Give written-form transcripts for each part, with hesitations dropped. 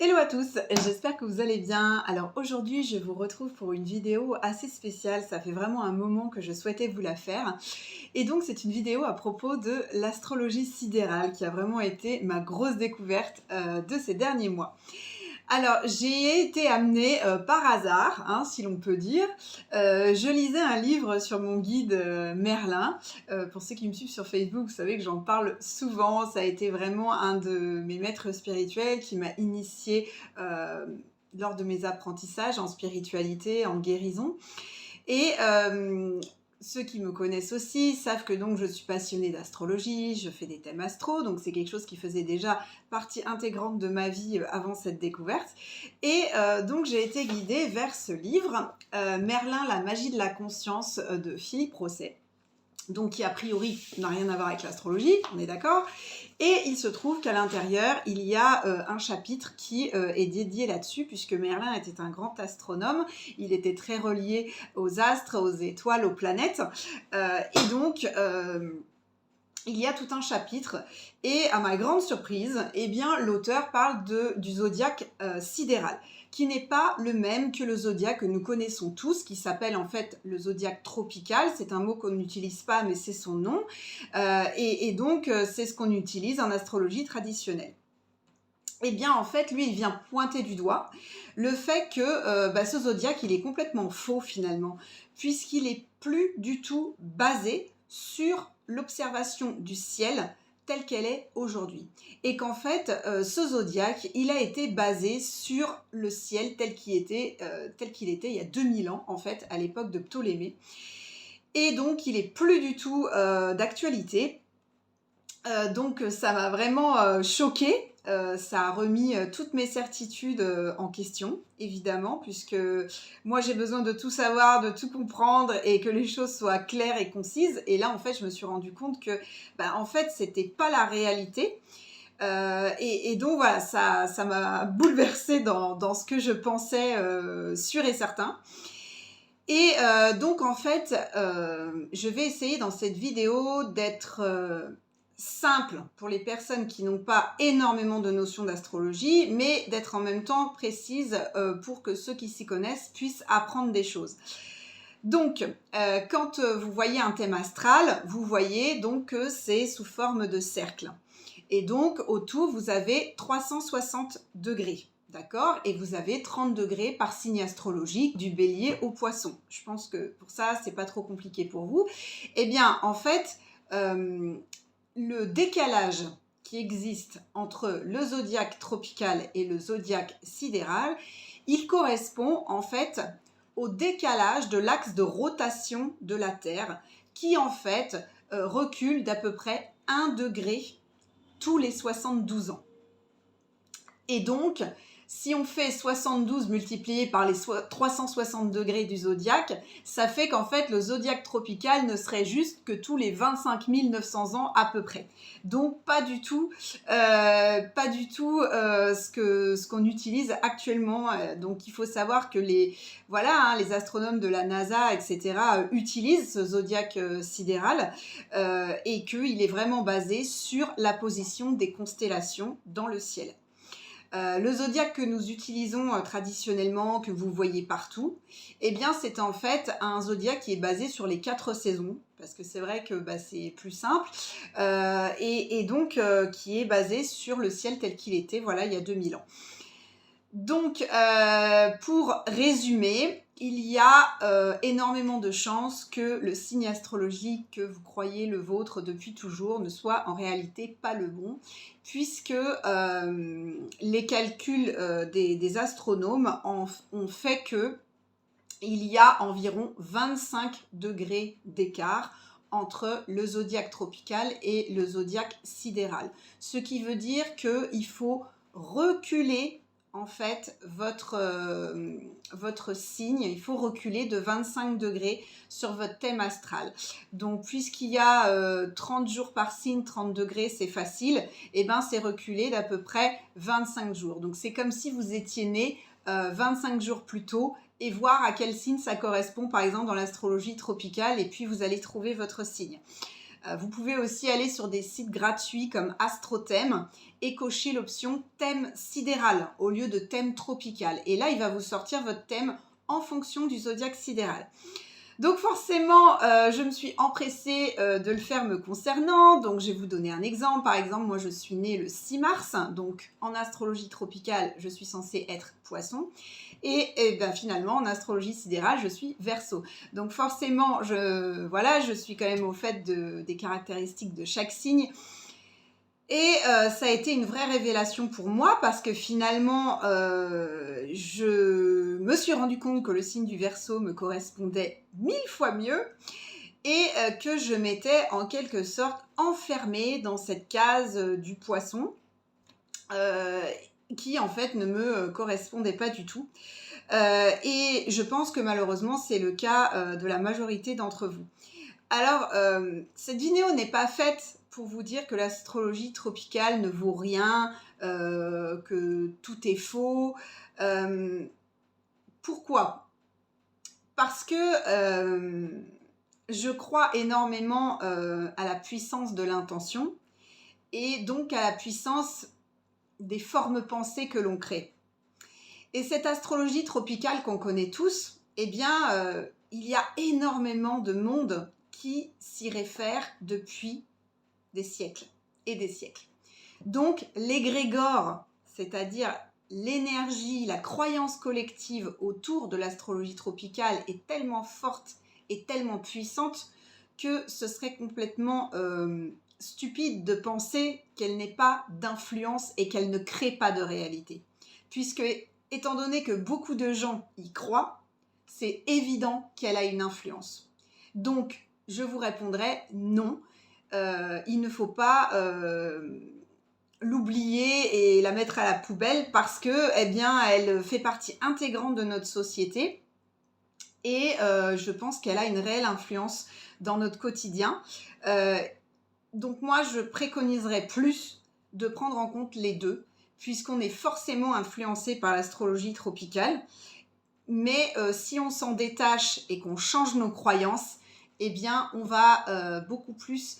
Hello à tous, j'espère que vous allez bien. Alors aujourd'hui, je vous retrouve pour une vidéo assez spéciale. Ça fait vraiment un moment que je souhaitais vous la faire. Et donc, c'est une vidéo à propos de l'astrologie sidérale qui a vraiment été ma grosse découverte de ces derniers mois. Alors, j'ai été amenée par hasard, hein, si l'on peut dire. Je lisais un livre sur mon guide Merlin. Pour ceux qui me suivent sur Facebook, vous savez que j'en parle souvent. Ça a été vraiment un de mes maîtres spirituels qui m'a initiée lors de mes apprentissages en spiritualité, en guérison. Et ceux qui me connaissent aussi savent que donc je suis passionnée d'astrologie, je fais des thèmes astro, donc c'est quelque chose qui faisait déjà partie intégrante de ma vie avant cette découverte. Et donc j'ai été guidée vers ce livre, Merlin, la magie de la conscience de Philippe Rosset. Donc qui a priori n'a rien à voir avec l'astrologie, on est d'accord. Et il se trouve qu'à l'intérieur, il y a un chapitre qui est dédié là-dessus, puisque Merlin était un grand astronome, il était très relié aux astres, aux étoiles, aux planètes, et donc il y a tout un chapitre, et à ma grande surprise, eh bien, l'auteur parle du zodiaque sidéral, qui n'est pas le même que le zodiaque que nous connaissons tous, qui s'appelle en fait le zodiaque tropical. C'est un mot qu'on n'utilise pas, mais c'est son nom, et donc c'est ce qu'on utilise en astrologie traditionnelle. Eh bien, en fait, lui, il vient pointer du doigt le fait que ce zodiaque, il est complètement faux finalement, puisqu'il n'est plus du tout basé sur l'observation du ciel telle qu'elle est aujourd'hui. Et qu'en fait, ce zodiaque, il a été basé sur le ciel tel qu'il était il y a 2000 ans, en fait, à l'époque de Ptolémée. Et donc, il n'est plus du tout d'actualité. Donc ça m'a vraiment choquée, ça a remis toutes mes certitudes en question, évidemment, puisque moi j'ai besoin de tout savoir, de tout comprendre et que les choses soient claires et concises. Et là en fait je me suis rendu compte que en fait c'était pas la réalité. Et donc voilà, ça m'a bouleversée dans ce que je pensais sûr et certain. Et donc en fait, je vais essayer dans cette vidéo d'être simple pour les personnes qui n'ont pas énormément de notions d'astrologie, mais d'être en même temps précise pour que ceux qui s'y connaissent puissent apprendre des choses. Donc, quand vous voyez un thème astral, vous voyez donc que c'est sous forme de cercle. Et donc, autour, vous avez 360 degrés. D'accord? Et vous avez 30 degrés par signe astrologique, du bélier au poisson. Je pense que pour ça, c'est pas trop compliqué pour vous. Eh bien, en fait, le décalage qui existe entre le zodiaque tropical et le zodiaque sidéral, il correspond en fait au décalage de l'axe de rotation de la Terre qui en fait recule d'à peu près 1 degré tous les 72 ans. Et donc, si on fait 72 multiplié par les 360 degrés du zodiaque, ça fait qu'en fait, le zodiaque tropical ne serait juste que tous les 25 900 ans à peu près. Donc, pas du tout ce qu'on utilise actuellement. Donc, il faut savoir que les astronomes de la NASA, etc., utilisent ce zodiaque sidéral et qu'il est vraiment basé sur la position des constellations dans le ciel. Le zodiaque que nous utilisons traditionnellement, que vous voyez partout, eh bien c'est en fait un zodiaque qui est basé sur les 4 saisons, parce que c'est vrai que c'est plus simple, et donc qui est basé sur le ciel tel qu'il était, voilà, il y a 2000 ans. Donc, pour résumer, il y a énormément de chances que le signe astrologique que vous croyez le vôtre depuis toujours ne soit en réalité pas le bon, puisque les calculs des astronomes ont fait que il y a environ 25 degrés d'écart entre le zodiaque tropical et le zodiaque sidéral. Ce qui veut dire qu'il faut reculer en fait votre signe, il faut reculer de 25 degrés sur votre thème astral. Donc puisqu'il y a 30 jours par signe, 30 degrés c'est facile, et ben c'est reculé d'à peu près 25 jours. Donc c'est comme si vous étiez né 25 jours plus tôt et voir à quel signe ça correspond par exemple dans l'astrologie tropicale, et puis vous allez trouver votre signe. Vous pouvez aussi aller sur des sites gratuits comme AstroThème et cocher l'option thème sidéral au lieu de thème tropical. Et là, il va vous sortir votre thème en fonction du zodiaque sidéral. Donc forcément, je me suis empressée de le faire me concernant. Donc je vais vous donner un exemple. Par exemple, moi je suis née le 6 mars. Donc en astrologie tropicale, je suis censée être poisson. Et ben, finalement, en astrologie sidérale, je suis Verseau. Donc forcément, je suis quand même au fait des caractéristiques de chaque signe. Et ça a été une vraie révélation pour moi parce que finalement, je me suis rendu compte que le signe du Verseau me correspondait 1000 fois mieux et que je m'étais en quelque sorte enfermée dans cette case du poisson qui en fait ne me correspondait pas du tout. Et je pense que malheureusement, c'est le cas de la majorité d'entre vous. Alors, cette vidéo n'est pas faite pour vous dire que l'astrologie tropicale ne vaut rien, que tout est faux. Pourquoi? Parce que je crois énormément à la puissance de l'intention et donc à la puissance des formes pensées que l'on crée. Et cette astrologie tropicale qu'on connaît tous, eh bien, il y a énormément de monde qui s'y réfère depuis des siècles et des siècles. Donc, l'égrégore, c'est-à-dire l'énergie, la croyance collective autour de l'astrologie tropicale est tellement forte et tellement puissante que ce serait complètement stupide de penser qu'elle n'ait pas d'influence et qu'elle ne crée pas de réalité. Puisque, étant donné que beaucoup de gens y croient, c'est évident qu'elle a une influence. Donc, je vous répondrai non. Il ne faut pas l'oublier et la mettre à la poubelle parce que, eh bien, elle fait partie intégrante de notre société et je pense qu'elle a une réelle influence dans notre quotidien. Donc moi, je préconiserais plus de prendre en compte les deux, puisqu'on est forcément influencé par l'astrologie tropicale. Mais si on s'en détache et qu'on change nos croyances, eh bien, on va beaucoup plus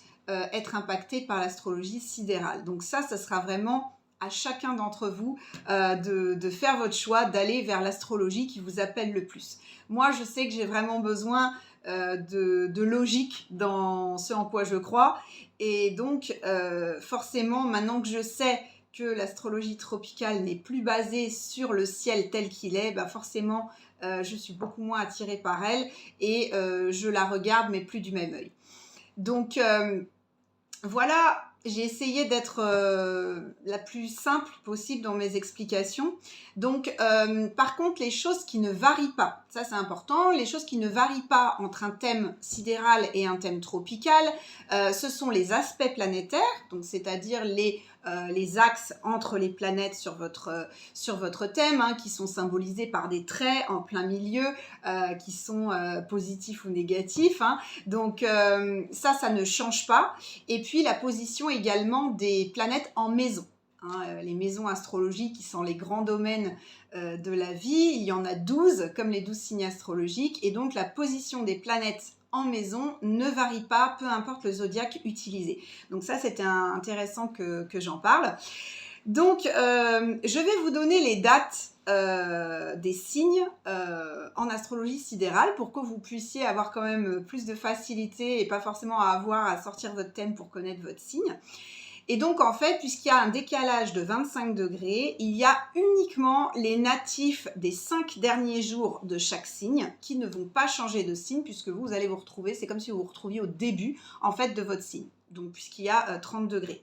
être impacté par l'astrologie sidérale. Donc ça sera vraiment à chacun d'entre vous de faire votre choix, d'aller vers l'astrologie qui vous appelle le plus. Moi, je sais que j'ai vraiment besoin de logique dans ce en quoi je crois. Et donc, forcément, maintenant que je sais que l'astrologie tropicale n'est plus basée sur le ciel tel qu'il est, bah forcément, je suis beaucoup moins attirée par elle et je la regarde, mais plus du même œil. Donc, voilà, j'ai essayé d'être la plus simple possible dans mes explications. Donc, par contre, les choses qui ne varient pas, ça c'est important, les choses qui ne varient pas entre un thème sidéral et un thème tropical, ce sont les aspects planétaires, donc c'est-à-dire les axes entre les planètes sur votre thème, hein, qui sont symbolisés par des traits en plein milieu, qui sont positifs ou négatifs. Hein. Donc, ça ne change pas. Et puis, la position également des planètes en maison. Hein, les maisons astrologiques qui sont les grands domaines de la vie. Il y en a 12, comme les 12 signes astrologiques. Et donc, la position des planètes en maison ne varie pas, peu importe le zodiaque utilisé. Donc ça, c'était intéressant que j'en parle. Donc, je vais vous donner les dates des signes en astrologie sidérale pour que vous puissiez avoir quand même plus de facilité et pas forcément avoir à sortir votre thème pour connaître votre signe. Et donc, en fait, puisqu'il y a un décalage de 25 degrés, il y a uniquement les natifs des 5 derniers jours de chaque signe qui ne vont pas changer de signe puisque vous allez vous retrouver, c'est comme si vous vous retrouviez au début, en fait, de votre signe. Donc, puisqu'il y a 30 degrés.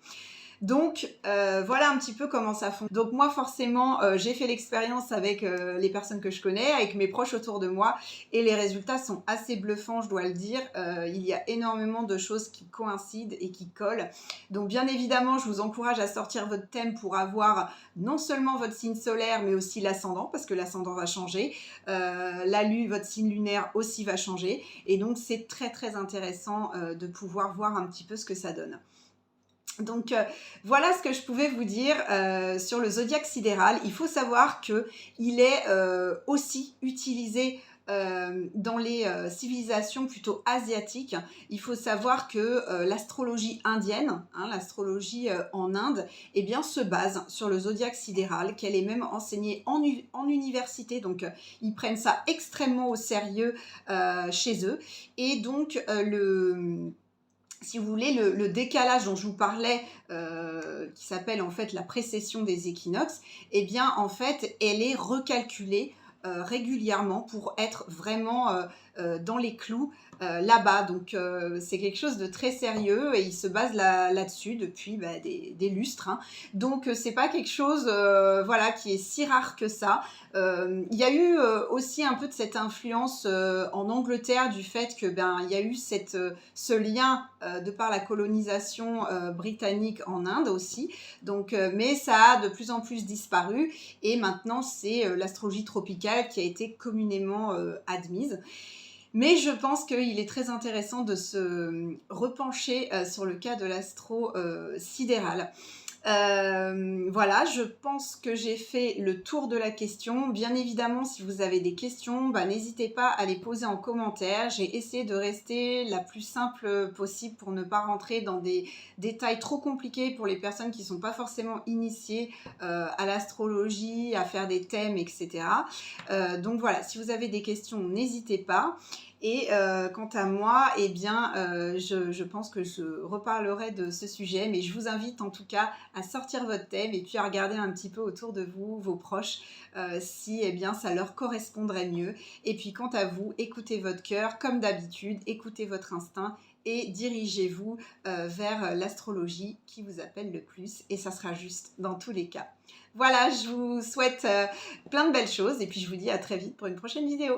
Donc, voilà un petit peu comment ça fonctionne. Donc, moi, forcément, j'ai fait l'expérience avec les personnes que je connais, avec mes proches autour de moi, et les résultats sont assez bluffants, je dois le dire. Il y a énormément de choses qui coïncident et qui collent. Donc, bien évidemment, je vous encourage à sortir votre thème pour avoir non seulement votre signe solaire, mais aussi l'ascendant, parce que l'ascendant va changer. Votre signe lunaire aussi va changer. Et donc, c'est très, très intéressant de pouvoir voir un petit peu ce que ça donne. Donc voilà ce que je pouvais vous dire sur le zodiaque sidéral. Il faut savoir qu'il est aussi utilisé dans les civilisations plutôt asiatiques, il faut savoir que l'astrologie indienne, hein, l'astrologie en Inde, eh bien, se base sur le zodiaque sidéral, qu'elle est même enseignée en université, donc ils prennent ça extrêmement au sérieux chez eux. Et donc, si vous voulez, le décalage dont je vous parlais, qui s'appelle en fait la précession des équinoxes, eh bien, en fait, elle est recalculée régulièrement pour être vraiment dans les clous là-bas. Donc, c'est quelque chose de très sérieux et il se base là-dessus depuis des lustres, hein. Donc, c'est pas quelque chose voilà, qui est si rare que ça. Il y a eu aussi un peu de cette influence en Angleterre du fait que il y a eu ce lien de par la colonisation britannique en Inde aussi. Donc, mais ça a de plus en plus disparu et maintenant c'est l'astrologie tropicale qui a été communément admise. Mais je pense qu'il est très intéressant de se repencher sur le cas de l'astro sidéral. Voilà, je pense que j'ai fait le tour de la question. Bien évidemment, si vous avez des questions, n'hésitez pas à les poser en commentaire. J'ai essayé de rester la plus simple possible pour ne pas rentrer dans des détails trop compliqués pour les personnes qui ne sont pas forcément initiées à l'astrologie, à faire des thèmes, etc. Donc voilà, si vous avez des questions, n'hésitez pas. Et quant à moi, eh bien, je pense que je reparlerai de ce sujet, mais je vous invite en tout cas à sortir votre thème et puis à regarder un petit peu autour de vous, vos proches, si eh bien, ça leur correspondrait mieux. Et puis quant à vous, écoutez votre cœur, comme d'habitude, écoutez votre instinct et dirigez-vous vers l'astrologie qui vous appelle le plus, et ça sera juste dans tous les cas. Voilà, je vous souhaite plein de belles choses et puis je vous dis à très vite pour une prochaine vidéo.